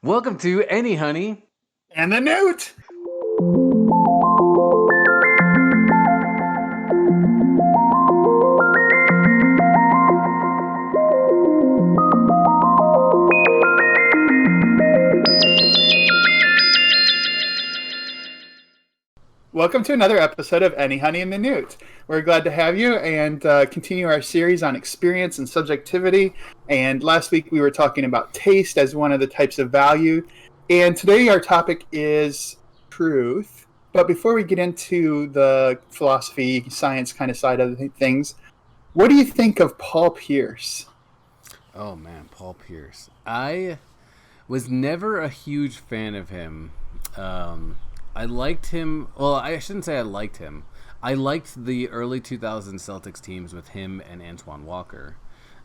Welcome to Anyhoney. And the Newt. Welcome to another episode of Anyhoney and the Newt. We're glad to have you and continue our series on experience and subjectivity. And last week we were talking about taste as one of the types of value. And today our topic is truth. But before we get into the philosophy, science kind of side of things, what do you think of Paul Pierce? Oh man, Paul Pierce. I was never a huge fan of him. I liked him. Well, I shouldn't say I liked him. I liked the early 2000 Celtics teams with him and Antoine Walker.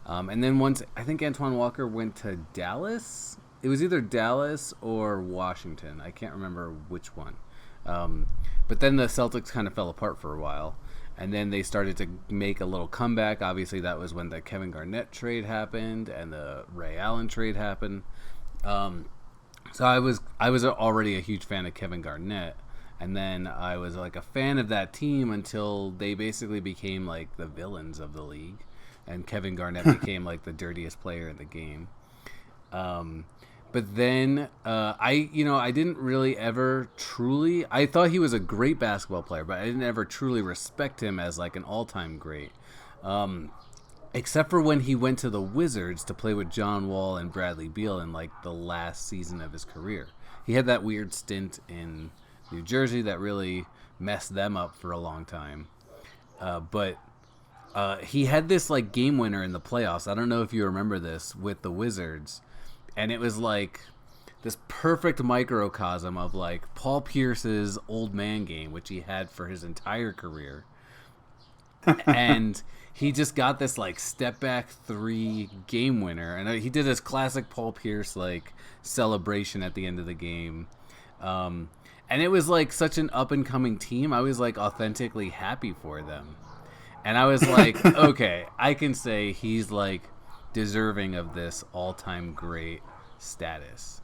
And then once I think Antoine Walker went to Dallas, it was either Dallas or Washington. I can't remember which one. But then the Celtics kind of fell apart for a while. And then they started to make a little comeback. Obviously, that was when the Kevin Garnett trade happened and the Ray Allen trade happened. So I was already a huge fan of Kevin Garnett, and then I was like a fan of that team until they basically became like the villains of the league, and Kevin Garnett became like the dirtiest player in the game. But then I didn't really ever truly. I thought he was a great basketball player, but I didn't ever truly respect him as like an all-time great. Except for when he went to the Wizards to play with John Wall and Bradley Beal in like the last season of his career. He had that weird stint in New Jersey that really messed them up for a long time. But he had this like game winner in the playoffs. I don't know if you remember this with the Wizards. And it was like this perfect microcosm of like Paul Pierce's old man game, which he had for his entire career. And he just got this like step back three game winner, and he did his classic Paul Pierce like celebration at the end of the game. And it was like such an up and coming team. I was like authentically happy for them, and I was like, okay, I can say he's like deserving of this all time great status.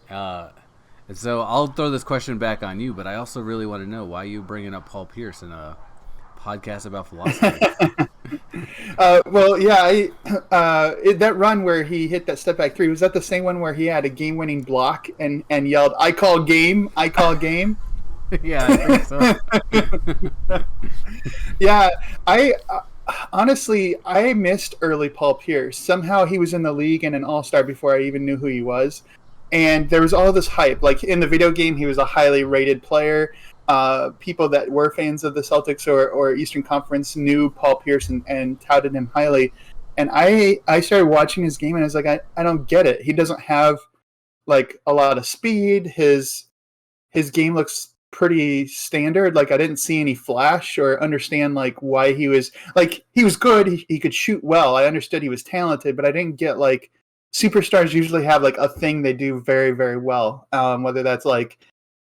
And so I'll throw this question back on you, but I also really want to know why you bringing up Paul Pierce in a podcast about philosophy. That run where he hit that step back three, was that the same one where he had a game-winning block and yelled, "I call game, I call game"? Yeah, I think so. Yeah, I honestly I missed early Paul Pierce. Somehow he was in the league and an all-star before I even knew who he was, and there was all this hype. Like in the video game, he was a highly rated player. People that were fans of the Celtics or Eastern Conference knew Paul Pierce and touted him highly. And I started watching his game and I was like, I don't get it. He doesn't have like a lot of speed. His game looks pretty standard. Like I didn't see any flash or understand like why he was good. He could shoot well. I understood he was talented, but I didn't get like superstars usually have like a thing they do very, very well. Whether that's like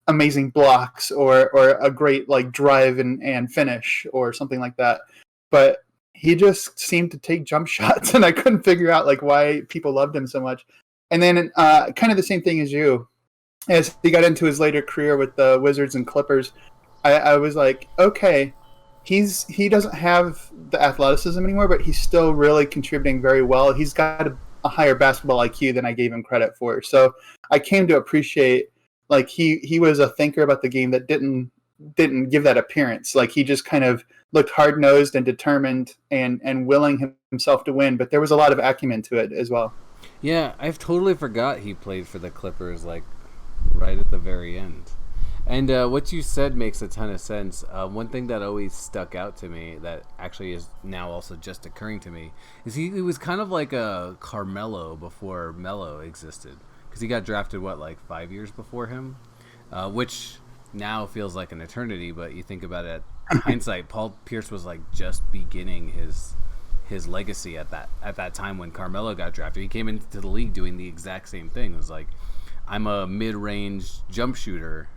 amazing blocks or a great like drive and finish or something like that. But he just seemed to take jump shots and I couldn't figure out like why people loved him so much. And then kind of the same thing as you. As he got into his later career with the Wizards and Clippers, I was like, okay, he doesn't have the athleticism anymore, but he's still really contributing very well. He's got a higher basketball IQ than I gave him credit for. So I came to appreciate like he was a thinker about the game that didn't give that appearance. Like he just kind of looked hard nosed and determined and willing himself to win. But there was a lot of acumen to it as well. Yeah, I've totally forgot he played for the Clippers like right at the very end. And what you said makes a ton of sense. One thing that always stuck out to me that actually is now also just occurring to me is he was kind of like a Carmelo before Melo existed. Because he got drafted, like 5 years before him? Which now feels like an eternity, but you think about it in hindsight, Paul Pierce was like just beginning his legacy at that time when Carmelo got drafted. He came into the league doing the exact same thing. It was like, I'm a mid-range jump shooter,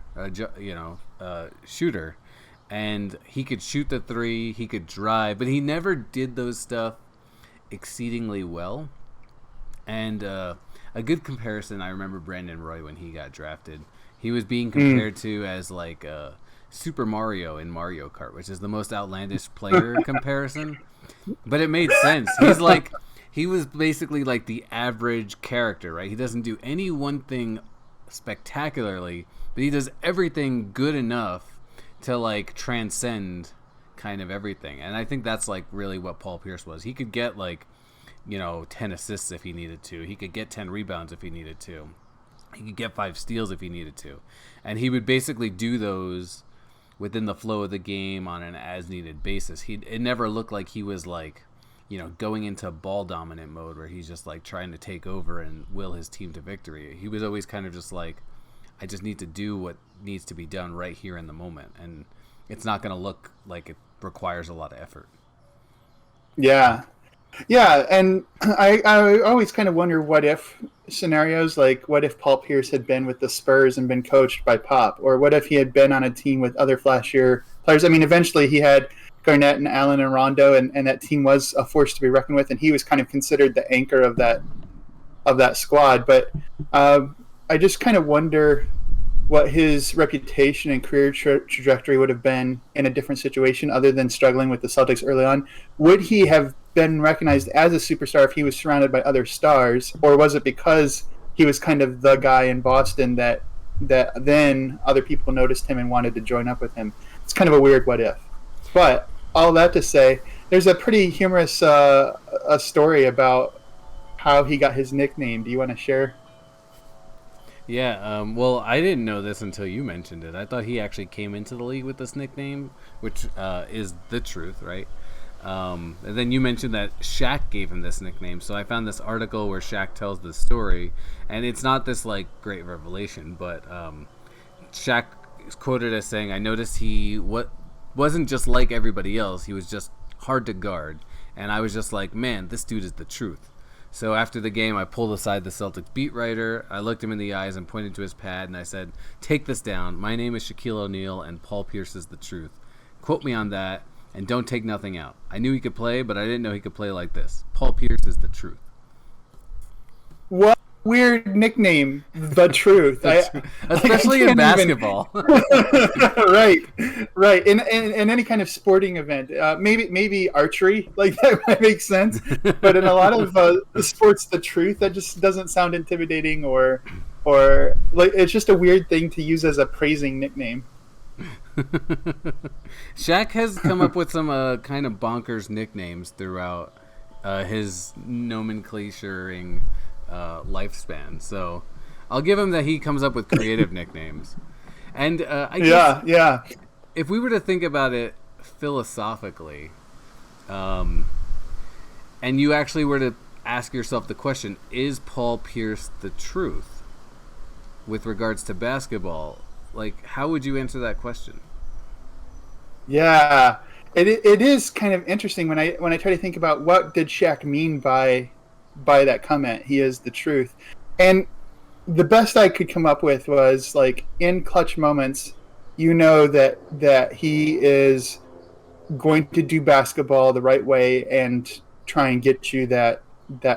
shooter, and he could shoot the three, he could drive, but he never did those stuff exceedingly well. And a good comparison. I remember Brandon Roy when he got drafted. He was being Mm. compared to as like Super Mario in Mario Kart, which is the most outlandish player comparison. But it made sense. He was basically like the average character, right? He doesn't do any one thing spectacularly, but he does everything good enough to like transcend kind of everything. And I think that's like really what Paul Pierce was. He could get like, 10 assists if he needed to. He could get 10 rebounds if he needed to. He could get 5 steals if he needed to. And he would basically do those within the flow of the game on an as needed basis. It never looked like he was like, going into ball dominant mode where he's just like trying to take over and will his team to victory. He was always kind of just like, I just need to do what needs to be done right here in the moment. And it's not going to look like it requires a lot of effort. Yeah. Yeah, and I always kind of wonder what if scenarios, like what if Paul Pierce had been with the Spurs and been coached by Pop, or what if he had been on a team with other flashier players. I mean, eventually he had Garnett and Allen and Rondo, and that team was a force to be reckoned with, and he was kind of considered the anchor of that squad. But I just kind of wonder what his reputation and career trajectory would have been in a different situation other than struggling with the Celtics early on. Would he have been recognized as a superstar if he was surrounded by other stars, or was it because he was kind of the guy in Boston that then other people noticed him and wanted to join up with him? It's kind of a weird what if. But all that to say, there's a pretty humorous a story about how he got his nickname. Do you want to share? Yeah, well, I didn't know this until you mentioned it. I thought he actually came into the league with this nickname, which is the truth, right? And then you mentioned that Shaq gave him this nickname, so I found this article where Shaq tells the story, and it's not this like great revelation, but Shaq is quoted as saying, "I noticed he wasn't just like everybody else; he was just hard to guard, and I was just like, man, this dude is the truth." So after the game, I pulled aside the Celtics beat writer. I looked him in the eyes and pointed to his pad, and I said, "Take this down. My name is Shaquille Oneal, and Paul Pierce is the truth. Quote me on that, and don't take nothing out. I knew he could play, but I didn't know he could play like this. Paul Pierce is the truth." What weird nickname, the truth. Especially in basketball. right. In any kind of sporting event, maybe archery, like that might make sense. But in a lot of the sports, the truth, that just doesn't sound intimidating, or like it's just a weird thing to use as a praising nickname. Shaq has come up with some kind of bonkers nicknames throughout his nomenclaturing lifespan. So I'll give him that he comes up with creative nicknames. And I guess if we were to think about it philosophically, and you actually were to ask yourself the question, is Paul Pierce the truth with regards to basketball? Like, how would you answer that question? Yeah, it is kind of interesting when I try to think about what did Shaq mean by that comment. He is the truth, and the best I could come up with was like in clutch moments, that he is going to do basketball the right way and try and get you that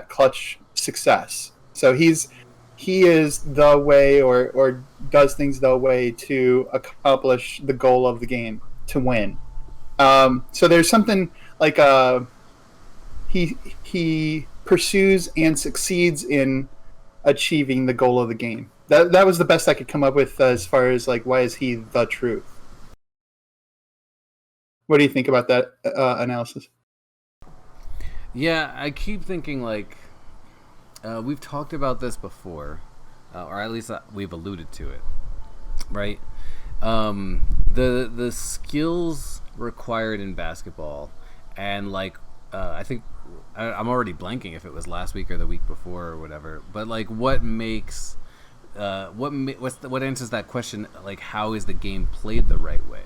clutch success. So he is the way, or does things the way to accomplish the goal of the game, to win. So there's something like he pursues and succeeds in achieving the goal of the game. That was the best I could come up with as far as like why is he the truth. What do you think about that analysis? Yeah, I keep thinking like we've talked about this before, or at least we've alluded to it, right? The skills required in basketball, and like I think I'm already blanking if it was last week or the week before or whatever. But like, what makes what answers that question? Like, how is the game played the right way?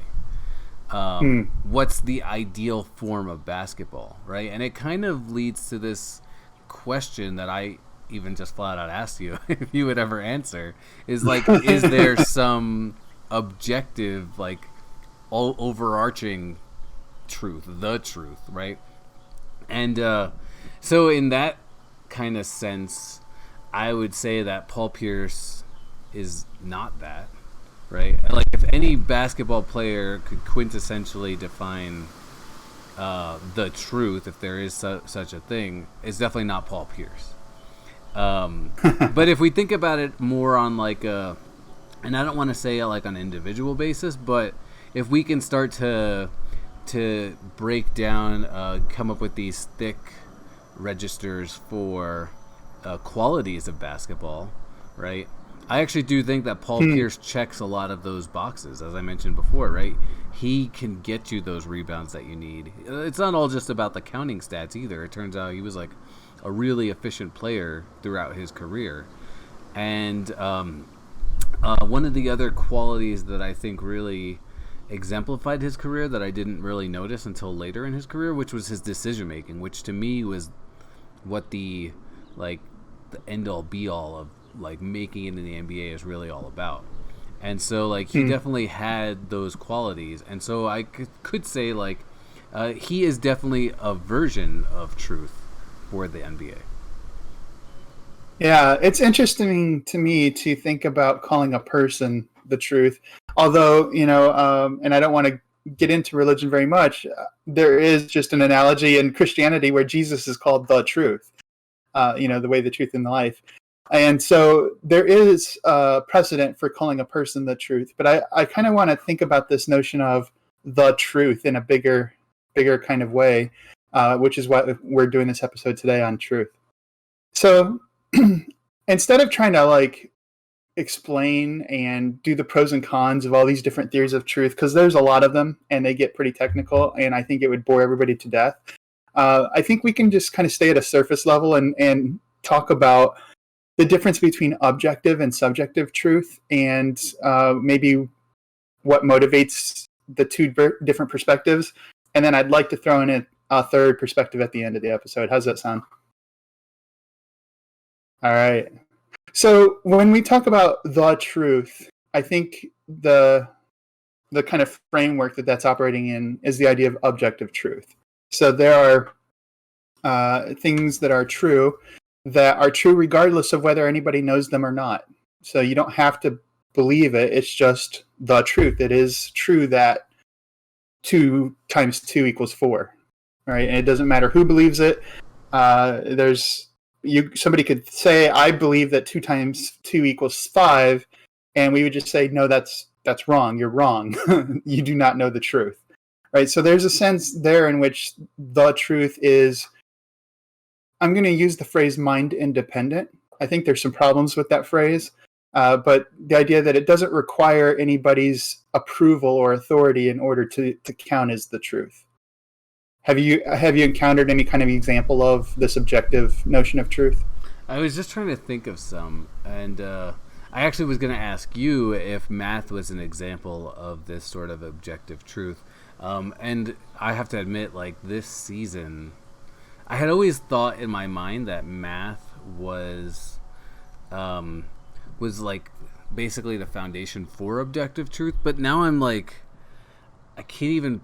What's the ideal form of basketball, right? And it kind of leads to this question that I even just flat out asked you if you would ever answer, is like, is there some objective, like, all overarching truth, the truth, right? And so in that kind of sense, I would say that Paul Pierce is not that, right? Like, if any basketball player could quintessentially define the truth, if there is such a thing, it's definitely not Paul Pierce. But if we think about it more on like a, and I don't want to say like on an individual basis, but if we can start to break down, come up with these thick registers for qualities of basketball, right? I actually do think that Paul Pierce checks a lot of those boxes, as I mentioned before, right? He can get you those rebounds that you need. It's not all just about the counting stats either. It turns out he was like a really efficient player throughout his career. And one of the other qualities that I think really exemplified his career that I didn't really notice until later in his career, which was his decision making, which to me was what the end all be all of like making it in the NBA is really all about. And so like he definitely had those qualities, and so I could say like he is definitely a version of truth for the NBA. Yeah, it's interesting to me to think about calling a person the truth. Although, and I don't want to get into religion very much, there is just an analogy in Christianity where Jesus is called the truth, the way, the truth, and the life. And so there is a precedent for calling a person the truth. But I kind of want to think about this notion of the truth in a bigger kind of way, which is why we're doing this episode today on truth. So instead of trying to like explain and do the pros and cons of all these different theories of truth, because there's a lot of them and they get pretty technical, and I think it would bore everybody to death. I think we can just kind of stay at a surface level and talk about the difference between objective and subjective truth, and maybe what motivates the two different perspectives. And then I'd like to throw in a third perspective at the end of the episode. How's that sound? All right. So when we talk about the truth, I think the kind of framework that's operating in is the idea of objective truth. So there are things that are true regardless of whether anybody knows them or not. So you don't have to believe it. It's just the truth. It is true that 2 times 2 equals 4, right? And it doesn't matter who believes it. Somebody could say, I believe that 2 times 2 equals 5, and we would just say, no, that's wrong. You're wrong. You do not know the truth, right? So there's a sense there in which the truth is, I'm going to use the phrase mind independent. I think there's some problems with that phrase, but the idea that it doesn't require anybody's approval or authority in order to count as the truth. Have you encountered any kind of example of this objective notion of truth? I was just trying to think of some, and I actually was going to ask you if math was an example of this sort of objective truth. And I have to admit, like, this season, I had always thought in my mind that math was like basically the foundation for objective truth, but now I'm like, I can't even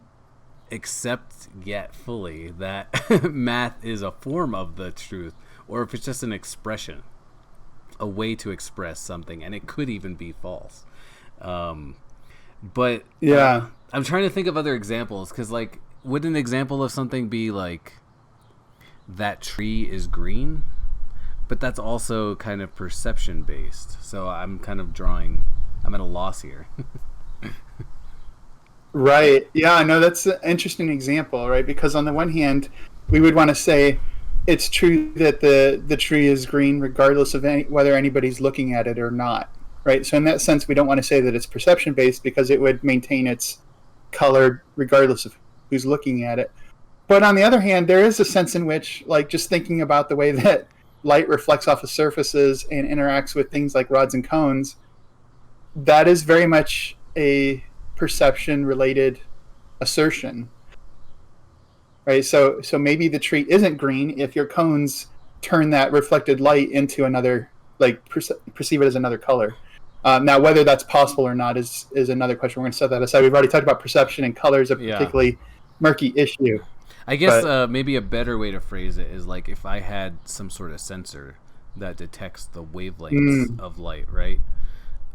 accept yet fully that math is a form of the truth, or if it's just an expression, a way to express something, and it could even be false. But yeah, I'm trying to think of other examples, because like, would an example of something be like, that tree is green? But that's also kind of perception based, so I'm at a loss here. Right. Yeah, no, that's an interesting example, right? Because on the one hand, we would want to say it's true that the tree is green regardless of whether anybody's looking at it or not, right? So in that sense, we don't want to say that it's perception based, because it would maintain its color regardless of who's looking at it. But on the other hand, there is a sense in which, like, just thinking about the way that light reflects off of surfaces and interacts with things like rods and cones, that is very much a perception-related assertion, right? So maybe the tree isn't green if your cones turn that reflected light into another, like, perceive it as another color. Now, whether that's possible or not is another question. We're going to set that aside. We've already talked about perception, and color is a particularly murky issue. I guess maybe a better way to phrase it is like, if I had some sort of sensor that detects the wavelengths Mm, of light, right?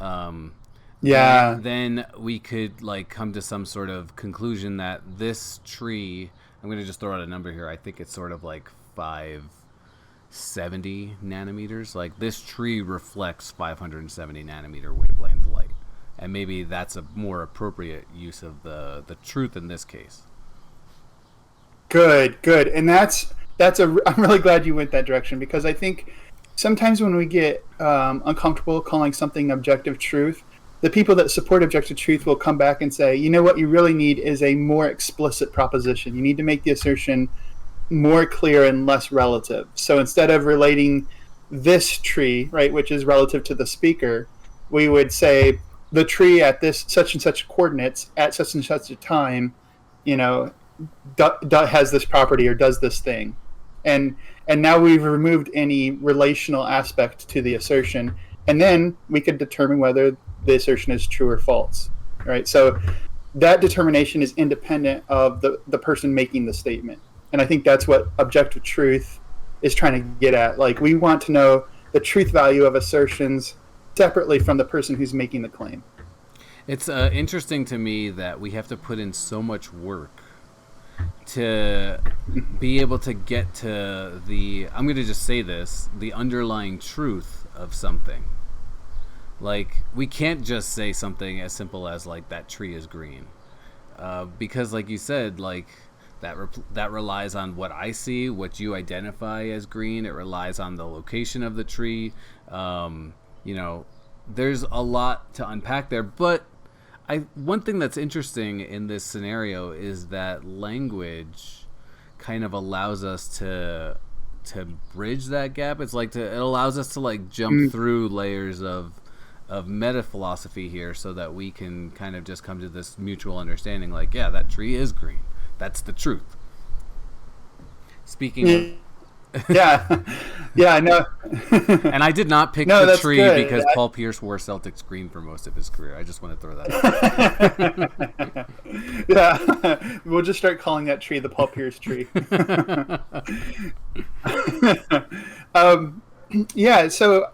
Um, yeah. then we could like come to some sort of conclusion that this tree, I'm going to just throw out a number here. I think it's sort of like 570 nanometers. Like this tree reflects 570 nanometer wavelength light. And maybe that's a more appropriate use of the truth in this case. Good, good. And I'm really glad you went that direction, because I think sometimes when we get uncomfortable calling something objective truth, the people that support objective truth will come back and say, you know what you really need is a more explicit proposition. You need to make the assertion more clear and less relative. So instead of relating this tree, right, which is relative to the speaker, we would say the tree at this such and such coordinates at such and such a time, you know, has this property or does this thing, and now we've removed any relational aspect to the assertion, and then we could determine whether the assertion is true or false. Right. So that determination is independent of the person making the statement. And I think that's what objective truth is trying to get at. Like, we want to know the truth value of assertions separately from the person who's making the claim. It's interesting to me that we have to put in so much work to be able to get to I'm going to just say this, the underlying truth of something. Like, we can't just say something as simple as, like, that tree is green. Because, like you said, like, that relies on what I see, what you identify as green. It relies on the location of the tree. You know, there's a lot to unpack there. But one thing that's interesting in this scenario is that language kind of allows us to bridge that gap. It's like it allows us to like jump through layers of meta philosophy here, so that we can kind of just come to this mutual understanding. Like, yeah, that tree is green. That's the truth. Speaking of, Yeah, yeah, no. and I did not pick No, the that's tree good. because Paul Pierce wore Celtics green for most of his career. I just want to throw that out. Yeah, we'll just start calling that tree the Paul Pierce tree. Yeah, so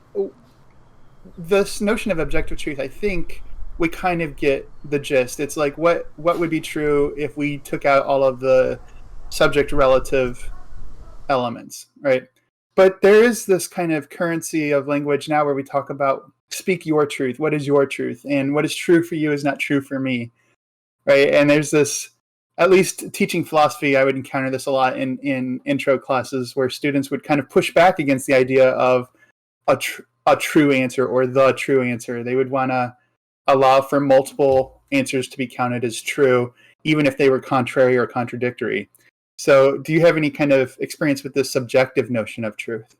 this notion of objective truth, I think we kind of get the gist. It's like, what would be true if we took out all of the subject relative elements, right? But there is this kind of currency of language now where we talk about speak your truth. What is your truth? And what is true for you is not true for me, right? And there's this, at least teaching philosophy, I would encounter this a lot in intro classes, where students would kind of push back against the idea of a true answer or the true answer. They would want to allow for multiple answers to be counted as true, even if they were contrary or contradictory. So do you have any kind of experience with this subjective notion of truth?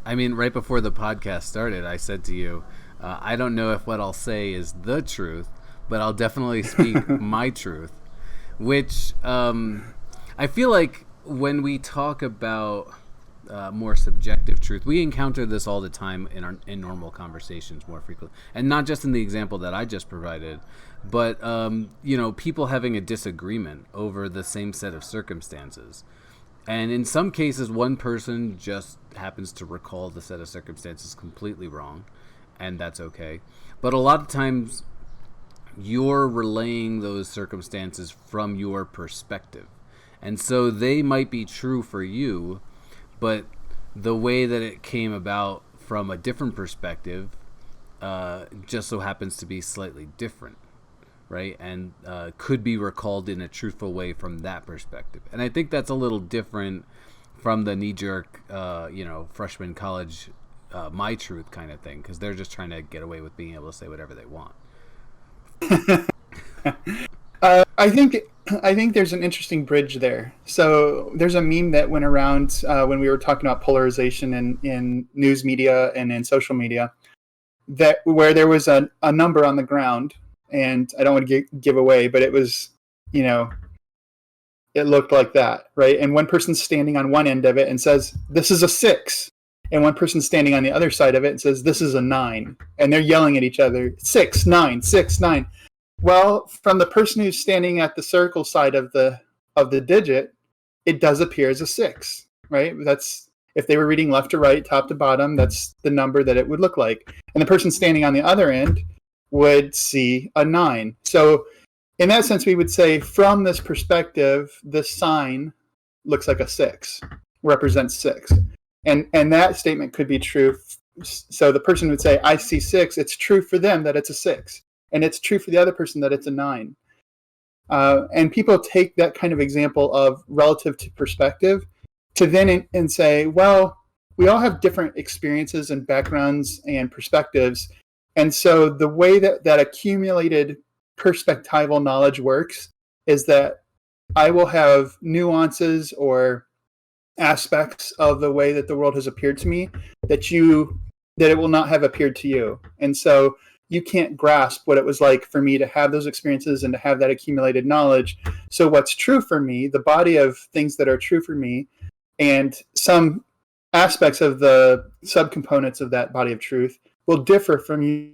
I mean, right before the podcast started, I said to you, I don't know if what I'll say is the truth, but I'll definitely speak my truth, which I feel like when we talk about more subjective truth, we encounter this all the time in normal conversations more frequently, and not just in the example that I just provided, but you know, people having a disagreement over the same set of circumstances, and in some cases one person just happens to recall the set of circumstances completely wrong, and that's okay. But a lot of times you're relaying those circumstances from your perspective, and so they might be true for you, but the way that it came about from a different perspective just so happens to be slightly different, right? And could be recalled in a truthful way from that perspective. And I think that's a little different from the knee-jerk, freshman college, my truth kind of thing, because they're just trying to get away with being able to say whatever they want. I think there's an interesting bridge there. So there's a meme that went around when we were talking about polarization in news media and in social media, that where there was a number on the ground, and I don't want to give away, but it was, it looked like that, right? And one person's standing on one end of it and says, "This is a 6." And one person's standing on the other side of it and says, "This is a 9." And they're yelling at each other, 6, 9, 6, 9. Well, from the person who's standing at the circle side of the digit, it does appear as a 6, right? If they were reading left to right, top to bottom, that's the number that it would look like. And the person standing on the other end would see a 9. So in that sense, we would say from this perspective, this sign looks like a 6, represents 6. And that statement could be true. So the person would say, I see 6. It's true for them that it's a 6. And it's true for the other person that it's a 9. And people take that kind of example of relative to perspective to then and say, well, we all have different experiences and backgrounds and perspectives. And so the way that accumulated perspectival knowledge works is that I will have nuances or aspects of the way that the world has appeared to me that it will not have appeared to you. And so you can't grasp what it was like for me to have those experiences and to have that accumulated knowledge. So what's true for me, the body of things that are true for me, and some aspects of the subcomponents of that body of truth will differ from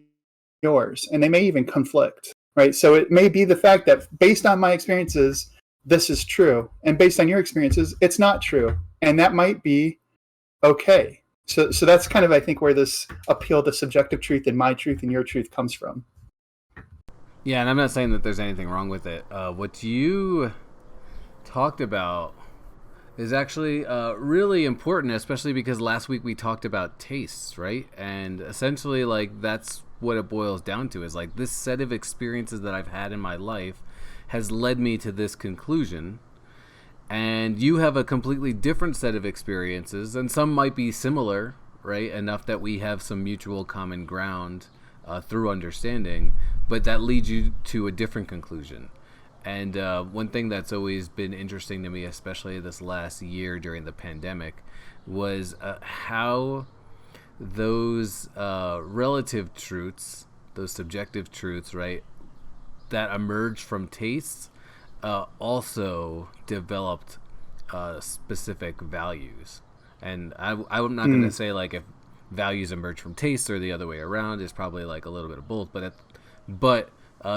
yours, and they may even conflict, right? So it may be the fact that based on my experiences, this is true, and based on your experiences, it's not true, and that might be okay. So that's kind of, I think, where this appeal to subjective truth and my truth and your truth comes from. Yeah, and I'm not saying that there's anything wrong with it. What you talked about is actually really important, especially because last week we talked about tastes, right? And essentially, like, that's what it boils down to, is like this set of experiences that I've had in my life has led me to this conclusion. And you have a completely different set of experiences, and some might be similar, right? Enough that we have some mutual common ground through understanding, but that leads you to a different conclusion. And one thing that's always been interesting to me, especially this last year during the pandemic, was how those relative truths, those subjective truths, right, that emerged from tastes, also developed specific values. And I'm not going to say like if values emerge from tastes or the other way around. It's probably like a little bit of both, but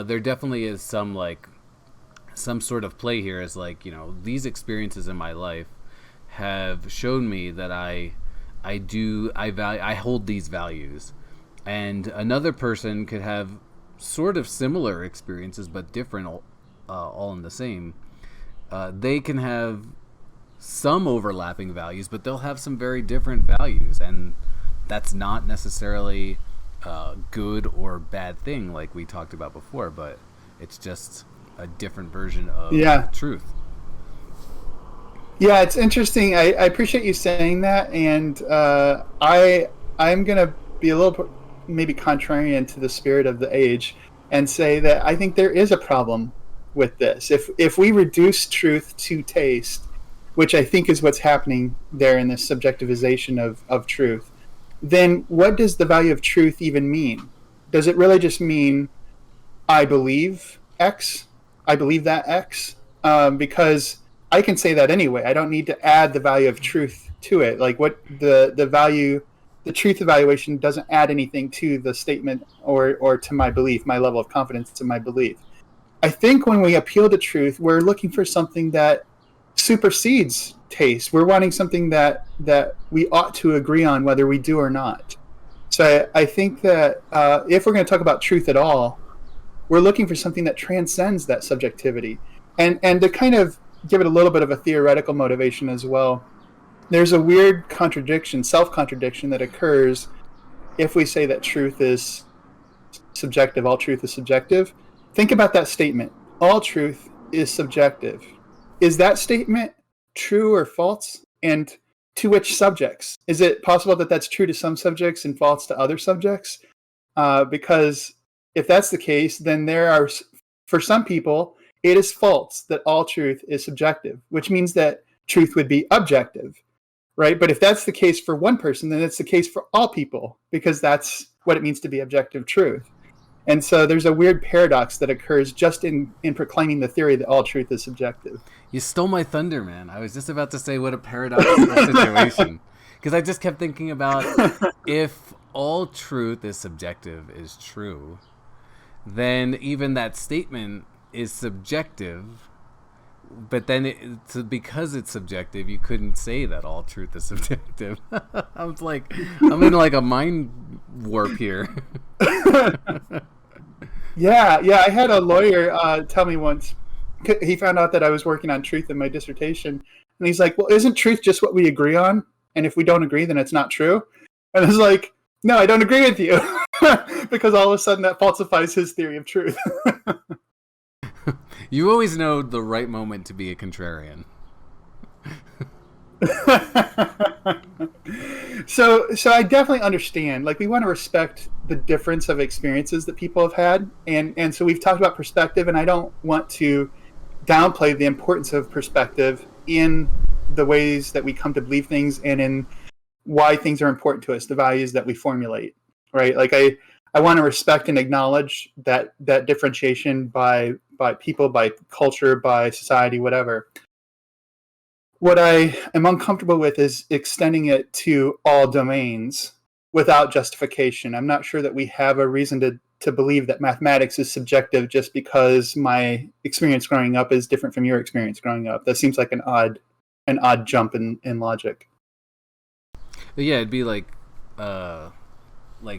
there definitely is some sort of play here, is like, you know, these experiences in my life have shown me that I hold these values, and another person could have sort of similar experiences but different, all in the same. They can have some overlapping values, but they'll have some very different values, and that's not necessarily a good or bad thing like we talked about before, but it's just a different version of truth. Yeah, it's interesting. I appreciate you saying that, and I'm going to be a little maybe contrarian to the spirit of the age and say that I think there is a problem with this. If we reduce truth to taste, which I think is what's happening there in this subjectivization of truth, then what does the value of truth even mean? Does it really just mean I believe X? I believe that X? Because I can say that anyway. I don't need to add the value of truth to it. Like what the value, the truth evaluation doesn't add anything to the statement or to my belief, my level of confidence in my belief. I think when we appeal to truth, we're looking for something that supersedes taste. We're wanting something that we ought to agree on, whether we do or not. So I think that if we're going to talk about truth at all, we're looking for something that transcends that subjectivity. And to kind of give it a little bit of a theoretical motivation as well, there's a weird contradiction, self-contradiction that occurs if we say that truth is subjective, all truth is subjective. Think about that statement. All truth is subjective. Is that statement true or false? And to which subjects? Is it possible that that's true to some subjects and false to other subjects? Because if that's the case, then for some people, it is false that all truth is subjective, which means that truth would be objective, right? But if that's the case for one person, then it's the case for all people, because that's what it means to be objective truth. And so there's a weird paradox that occurs just in proclaiming the theory that all truth is subjective. You stole my thunder, man. I was just about to say what a paradoxical situation. Because I just kept thinking about if all truth is subjective is true, then even that statement is subjective, but then because it's subjective, you couldn't say that all truth is subjective. I'm in like a mind warp here. Yeah, I had a lawyer tell me once. He found out that I was working on truth in my dissertation, and he's like, "Well, isn't truth just what we agree on? And if we don't agree, then it's not true." And I was like, "No, I don't agree with you," because all of a sudden that falsifies his theory of truth. You always know the right moment to be a contrarian. So I definitely understand. Like, we want to respect the difference of experiences that people have had, and so we've talked about perspective, and I don't want to downplay the importance of perspective in the ways that we come to believe things and in why things are important to us, the values that we formulate, right? Like, I want to respect and acknowledge that differentiation by people, by culture, by society, whatever. What I am uncomfortable with is extending it to all domains without justification. I'm not sure that we have a reason to believe that mathematics is subjective just because my experience growing up is different from your experience growing up. That seems like an odd jump in logic. Yeah, it'd be like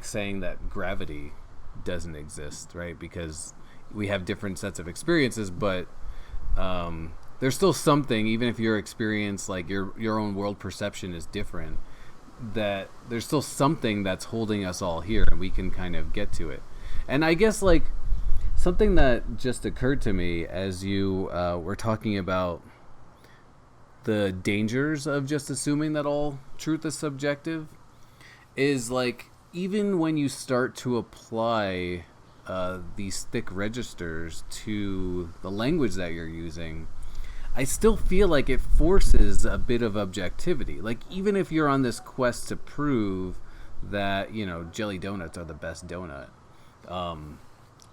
saying that gravity doesn't exist, right? Because we have different sets of experiences, but there's still something, even if your experience, like your own world perception is different, that there's still something that's holding us all here, and we can kind of get to it. And I guess, like, something that just occurred to me as you were talking about the dangers of just assuming that all truth is subjective is, like, even when you start to apply these thick registers to the language that you're using, I still feel like it forces a bit of objectivity. Like, even if you're on this quest to prove that, jelly donuts are the best donut,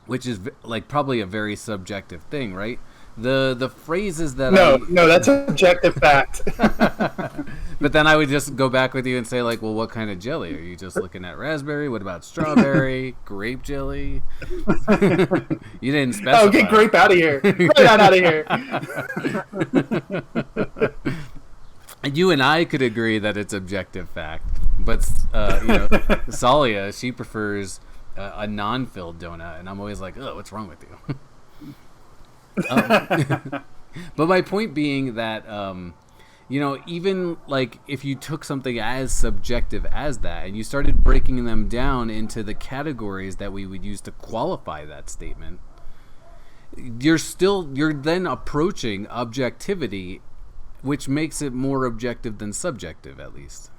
which is like probably a very subjective thing, right? The phrases that no, that's an objective fact. But then I would just go back with you and say, like, well, what kind of jelly? Are you just looking at raspberry? What about strawberry? Grape jelly? You didn't specify. Oh, get grape out of here. Right out of here. And you and I could agree that it's objective fact. But, Salia, she prefers a non-filled donut. And I'm always like, oh, what's wrong with you? But my point being that, even like if you took something as subjective as that and you started breaking them down into the categories that we would use to qualify that statement, you're then approaching objectivity, which makes it more objective than subjective, at least.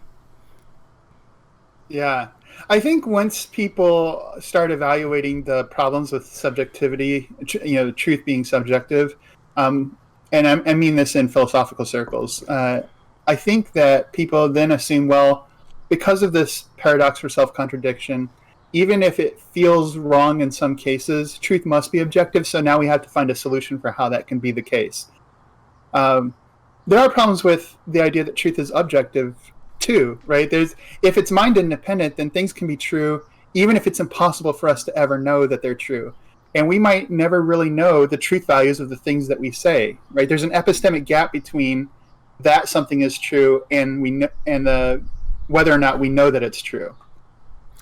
Yeah. I think once people start evaluating the problems with subjectivity, truth being subjective, and I mean this in philosophical circles, I think that people then assume, well, because of this paradox or self-contradiction, even if it feels wrong in some cases, truth must be objective, so now we have to find a solution for how that can be the case. There are problems with the idea that truth is objective too, right? If it's mind independent, then things can be true even if it's impossible for us to ever know that they're true. And we might never really know the truth values of the things that we say, right? There's an epistemic gap between that something is true and whether or not we know that it's true.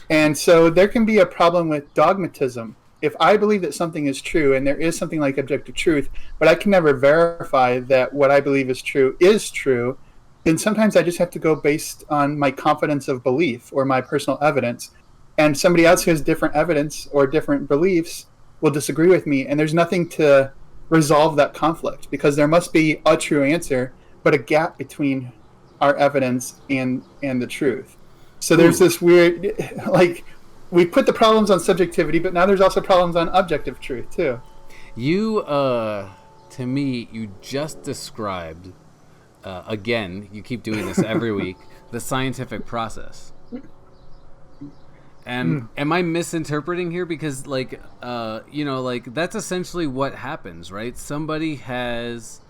And so there can be a problem with dogmatism. If I believe that something is true and there is something like objective truth, but I can never verify that what I believe is true, then sometimes I just have to go based on my confidence of belief or my personal evidence. And somebody else who has different evidence or different beliefs will disagree with me. And there's nothing to resolve that conflict because there must be a true answer, but a gap between our evidence and the truth. So there's this weird, like, we put the problems on subjectivity, but now there's also problems on objective truth too. You, to me, you just described, again, you keep doing this every week, the scientific process. And am I misinterpreting here? Because, like, that's essentially what happens, right? Somebody has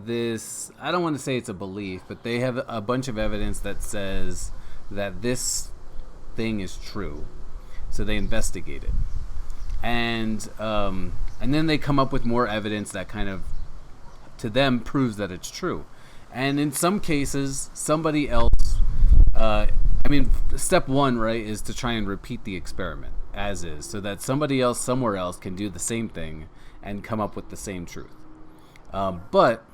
this, I don't want to say it's a belief, but they have a bunch of evidence that says that this thing is true. So they investigate it. And then they come up with more evidence that kind of to them proves that it's true. And in some cases, somebody else, step one, right, is to try and repeat the experiment as is, so that somebody else somewhere else can do the same thing and come up with the same truth. But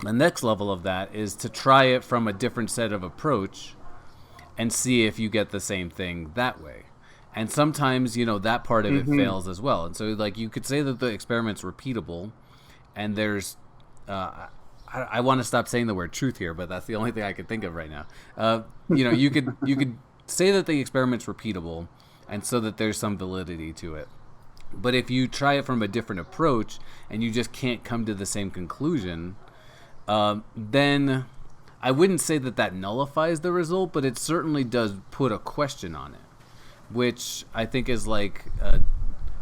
the next level of that is to try it from a different set of approach and see if you get the same thing that way. And sometimes, that part of it fails as well. And so, like, you could say that the experiment's repeatable, and there's, I want to stop saying the word truth here, but that's the only thing I could think of right now. You could say that the experiment's repeatable, and so that there's some validity to it. But if you try it from a different approach and you just can't come to the same conclusion, then I wouldn't say that nullifies the result, but it certainly does put a question on it, which I think is like,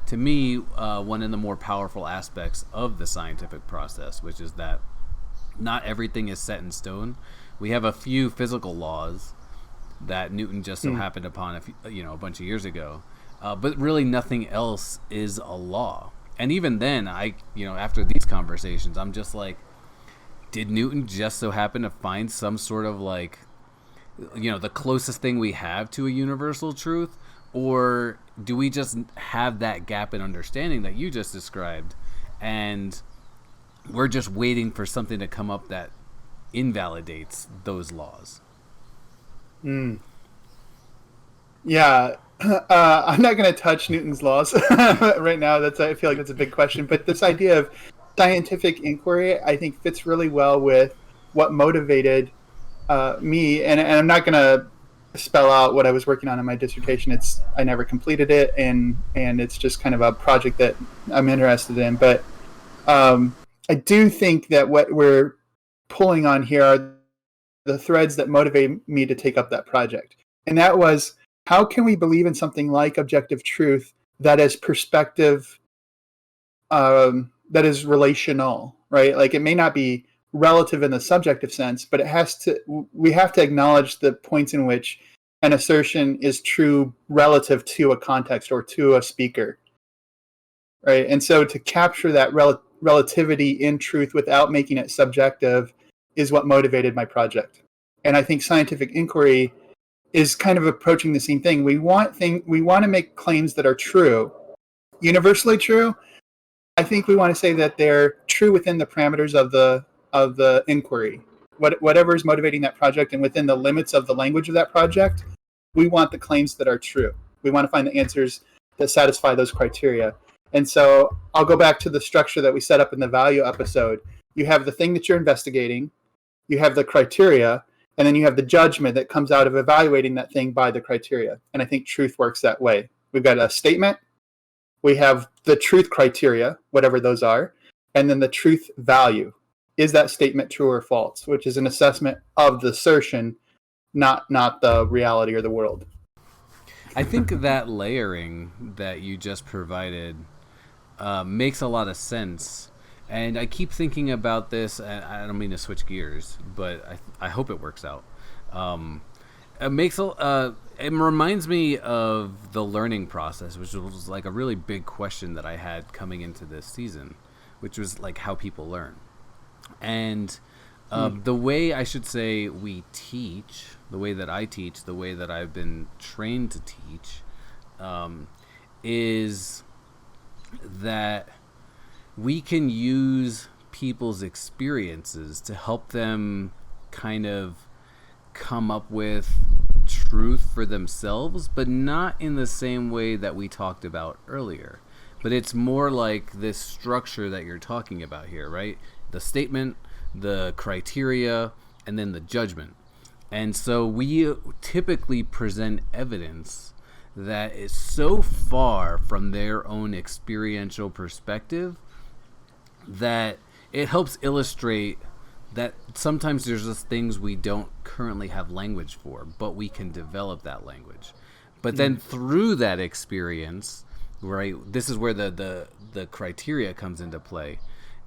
to me, one of the more powerful aspects of the scientific process, which is that not everything is set in stone. We have a few physical laws that Newton just so happened upon a bunch of years ago, but really nothing else is a law. And even then, after these conversations, I'm just like, did Newton just so happen to find some sort of like, the closest thing we have to a universal truth? Or do we just have that gap in understanding that you just described, and we're just waiting for something to come up that invalidates those laws? Yeah. I'm not going to touch Newton's laws right now. I feel like that's a big question. But this idea of scientific inquiry, I think, fits really well with what motivated me. And I'm not going to spell out what I was working on in my dissertation. I never completed it, and it's just kind of a project that I'm interested in. But I do think that what we're pulling on here are the threads that motivate me to take up that project. And that was, how can we believe in something like objective truth that is perspective, that is relational, right? Like, it may not be relative in the subjective sense, but we have to acknowledge the points in which an assertion is true relative to a context or to a speaker, right? And so to capture that relativity in truth without making it subjective is what motivated my project. And I think scientific inquiry is kind of approaching the same thing. We want to make claims that are true, universally true. I think we want to say that they're true within the parameters of the inquiry. Whatever is motivating that project, and within the limits of the language of that project, we want the claims that are true. We want to find the answers that satisfy those criteria. And so I'll go back to the structure that we set up in the value episode. You have the thing that you're investigating, you have the criteria, and then you have the judgment that comes out of evaluating that thing by the criteria. And I think truth works that way. We've got a statement, we have the truth criteria, whatever those are, and then the truth value. Is that statement true or false? Which is an assessment of the assertion, not the reality or the world. I think that layering that you just provided makes a lot of sense. And I keep thinking about this, and I don't mean to switch gears, but I hope it works out. It reminds me of the learning process, which was like a really big question that I had coming into this season, which was like how people learn. And the way, I should say, we teach, the way that I teach, the way that I've been trained to teach, is that we can use people's experiences to help them kind of come up with truth for themselves, but not in the same way that we talked about earlier. But it's more like this structure that you're talking about here, right? The statement, the criteria, and then the judgment. And so we typically present evidence that is so far from their own experiential perspective that it helps illustrate that sometimes there's just things we don't currently have language for, but we can develop that language. But then through that experience, right, this is where the criteria comes into play,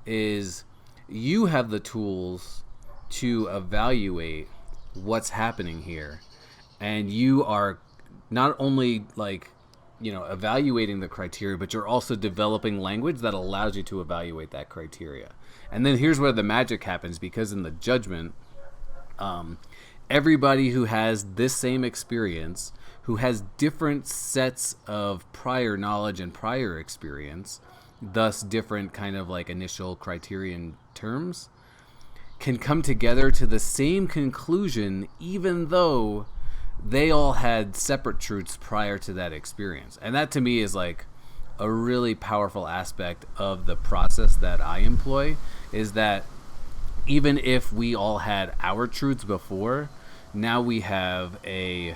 is you have the tools to evaluate what's happening here, and you are not only like evaluating the criteria, but you're also developing language that allows you to evaluate that criteria. And then here's where the magic happens, because in the judgment, everybody who has this same experience, who has different sets of prior knowledge and prior experience, thus different kind of like initial criterion terms, can come together to the same conclusion, even though they all had separate truths prior to that experience. And that to me is like a really powerful aspect of the process that I employ, is that even if we all had our truths before, now we have a,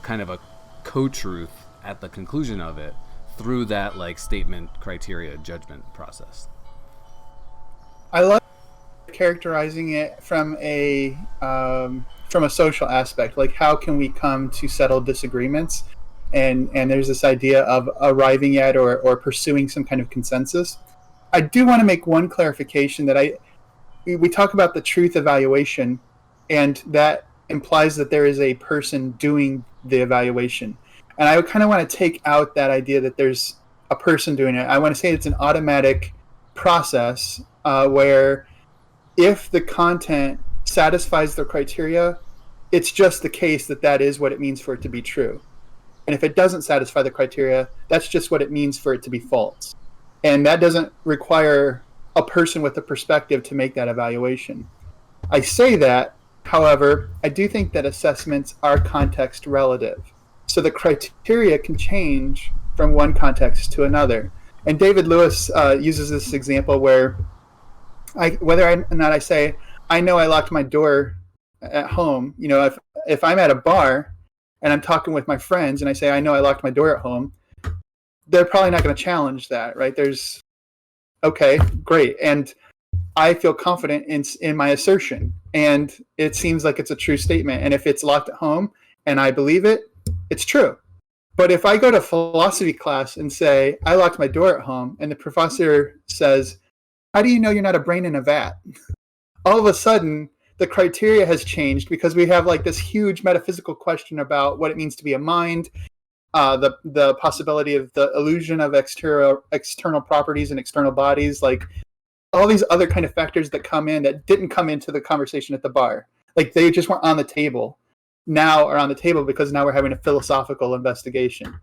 kind of a co-truth at the conclusion of it through that like statement, criteria, judgment process. I love characterizing it from a social aspect, like how can we come to settle disagreements, and there's this idea of arriving at or pursuing some kind of consensus. I do want to make one clarification that we talk about the truth evaluation, and that implies that there is a person doing the evaluation, and I kind of want to take out that idea that there's a person doing it. I want to say it's an automatic process where if the content satisfies the criteria, it's just the case that is what it means for it to be true. And if it doesn't satisfy the criteria, that's just what it means for it to be false. And that doesn't require a person with a perspective to make that evaluation. I say that, however, I do think that assessments are context relative. So the criteria can change from one context to another. And David Lewis uses this example where whether or not I say, I know I locked my door at home, if I'm at a bar and I'm talking with my friends and I say, I know I locked my door at home, they're probably not going to challenge that, right? Okay, great. And I feel confident in my assertion, and it seems like it's a true statement. And if it's locked at home and I believe it, it's true. But if I go to philosophy class and say, I locked my door at home, and the professor says, how do you know you're not a brain in a vat? All of a sudden, the criteria has changed, because we have like this huge metaphysical question about what it means to be a mind, the possibility of the illusion of external properties and external bodies, like all these other kind of factors that come in that didn't come into the conversation at the bar. Like they just weren't on the table. Now are on the table because now we're having a philosophical investigation,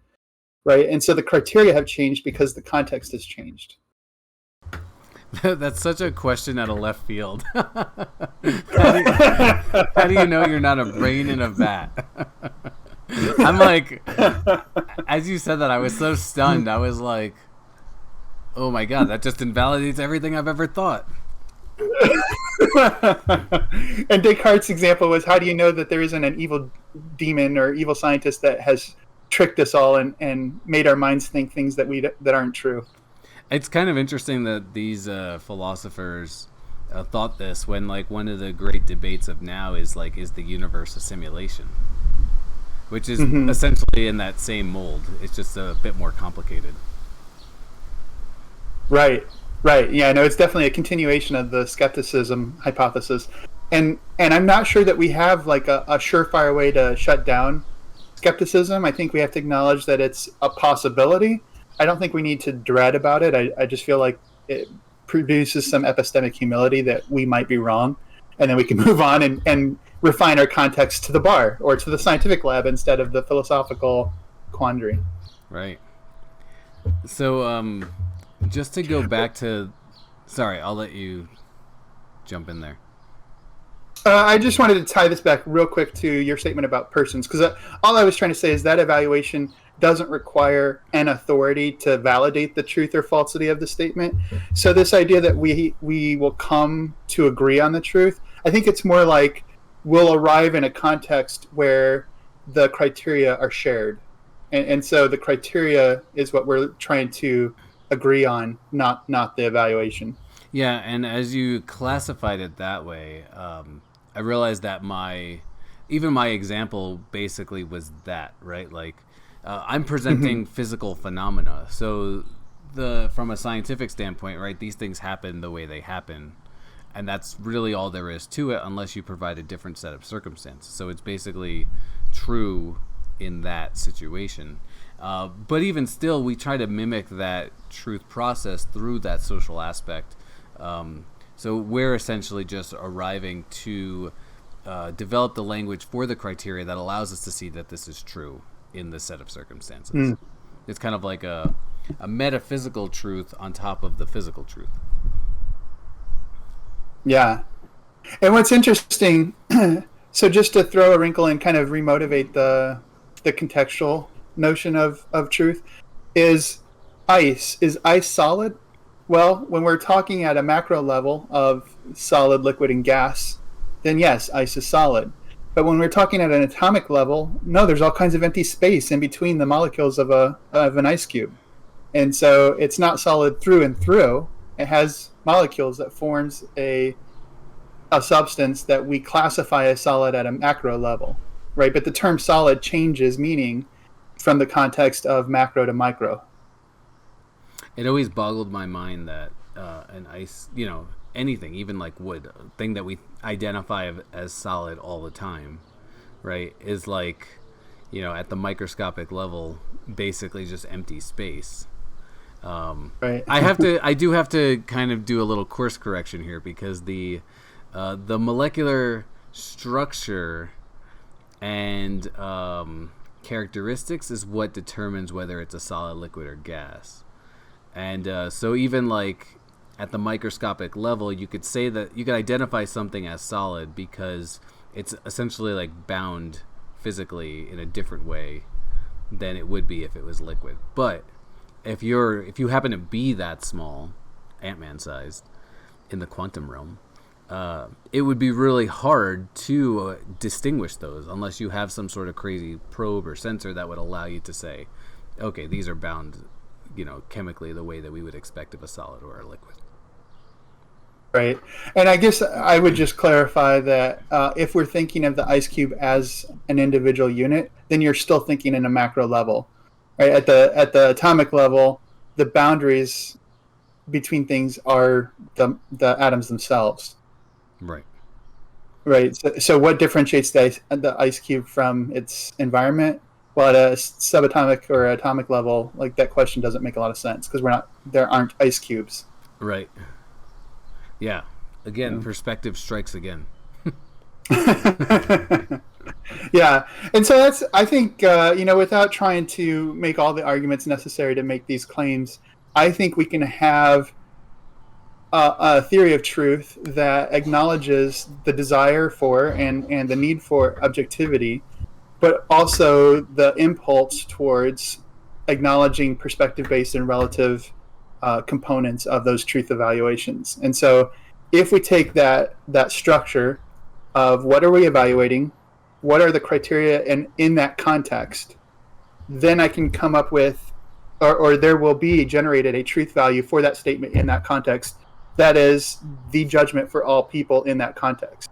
right? And so the criteria have changed because the context has changed. That's such a question out of left field. How do you know you're not a brain in a vat? I'm like, as you said that, I was so stunned. I was like, oh my God, that just invalidates everything I've ever thought. And Descartes' example was, how do you know that there isn't an evil demon or evil scientist that has tricked us all and made our minds think things that aren't true? It's kind of interesting that these philosophers thought this, when like one of the great debates of now is like, is the universe a simulation? Which is essentially in that same mold. It's just a bit more complicated. Right. Yeah, no, it's definitely a continuation of the skepticism hypothesis. And I'm not sure that we have like a surefire way to shut down skepticism. I think we have to acknowledge that it's a possibility. I don't think we need to dread about it. I just feel like it produces some epistemic humility that we might be wrong, and then we can move on and refine our context to the bar or to the scientific lab instead of the philosophical quandary. Right. So just to go back to... Sorry, I'll let you jump in there. I just wanted to tie this back real quick to your statement about persons, because all I was trying to say is that evaluation doesn't require an authority to validate the truth or falsity of the statement. So this idea that we will come to agree on the truth, I think it's more like we'll arrive in a context where the criteria are shared. And so the criteria is what we're trying to agree on, not the evaluation. Yeah, and as you classified it that way, I realized that my example basically was that, right? Like, I'm presenting physical phenomena. So from a scientific standpoint, right, these things happen the way they happen. And that's really all there is to it, unless you provide a different set of circumstances. So it's basically true in that situation. But even still, we try to mimic that truth process through that social aspect. So we're essentially just arriving to develop the language for the criteria that allows us to see that this is true in this set of circumstances. It's kind of like a metaphysical truth on top of the physical truth. Yeah. And what's interesting, so just to throw a wrinkle and kind of remotivate the contextual notion of truth, is ice. Is ice solid? Well, when we're talking at a macro level of solid, liquid, and gas, then yes, ice is solid. But when we're talking at an atomic level, no, there's all kinds of empty space in between the molecules of an ice cube. And so it's not solid through and through. It has molecules that forms a substance that we classify as solid at a macro level, right? But the term solid changes meaning from the context of macro to micro. It always boggled my mind that an ice, anything, even like wood, a thing that we identify as solid all the time, right, is like, at the microscopic level, basically just empty space. Right. I do have to kind of do a little course correction here, because the molecular structure and characteristics is what determines whether it's a solid, liquid, or gas. And so even like at the microscopic level, you could say that you could identify something as solid because it's essentially like bound physically in a different way than it would be if it was liquid. But if you happen to be that small, Ant-Man sized, in the quantum realm, it would be really hard to distinguish those unless you have some sort of crazy probe or sensor that would allow you to say, okay, these are bound, chemically the way that we would expect of a solid or a liquid. Right. And I guess I would just clarify that if we're thinking of the ice cube as an individual unit, then you're still thinking in a macro level. Right? At the atomic level, the boundaries between things are the atoms themselves. Right. Right. So what differentiates the ice cube from its environment? Well, at a subatomic or atomic level, like that question doesn't make a lot of sense because there aren't ice cubes. Right. Yeah. Again, perspective strikes again. Yeah. And so I think, without trying to make all the arguments necessary to make these claims, I think we can have a theory of truth that acknowledges the desire for and the need for objectivity, but also the impulse towards acknowledging perspective-based and relative components of those truth evaluations. And so if we take that structure of what are we evaluating, what are the criteria, and in that context, then I can come up with, or there will be generated a truth value for that statement in that context that is the judgment for all people in that context.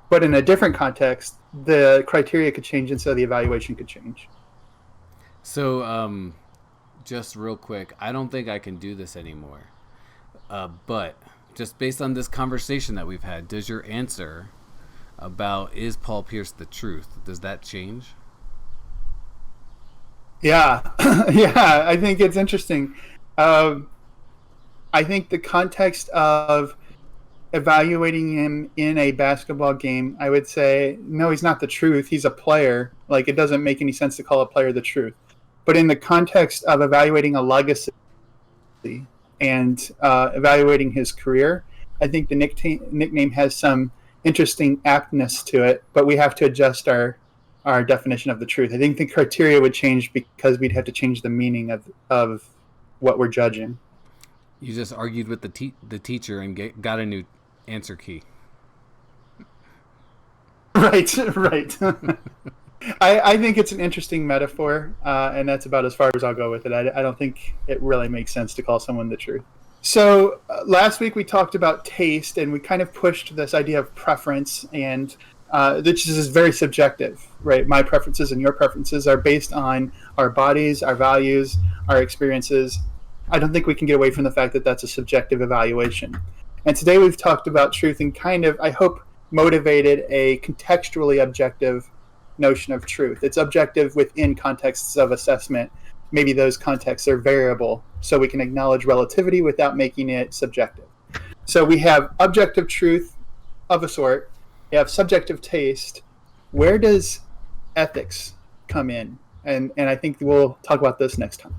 But in a different context, the criteria could change, and so the evaluation could change. So, just real quick, I don't think I can do this anymore. But just based on this conversation that we've had, does your answer about is Paul Pierce the truth, does that change? Yeah. Yeah, I think it's interesting. I think the context of evaluating him in a basketball game, I would say, no, he's not the truth. He's a player. Like, it doesn't make any sense to call a player the truth. But in the context of evaluating a legacy and evaluating his career, I think the nickname has some interesting aptness to it, but we have to adjust our definition of the truth. I think the criteria would change because we'd have to change the meaning of what we're judging. You just argued with the teacher and got a new answer key. Right. I think it's an interesting metaphor, and that's about as far as I'll go with it. I don't think it really makes sense to call someone the truth. So last week we talked about taste, and we kind of pushed this idea of preference, and which is very subjective, right? My preferences and your preferences are based on our bodies, our values, our experiences. I don't think we can get away from the fact that that's a subjective evaluation. And today we've talked about truth and kind of, I hope, motivated a contextually objective notion of truth. It's objective within contexts of assessment, maybe those contexts are variable, so we can acknowledge relativity without making it subjective. So we have objective truth of a sort, you have subjective taste. Where does ethics come in? And I think we'll talk about this next time.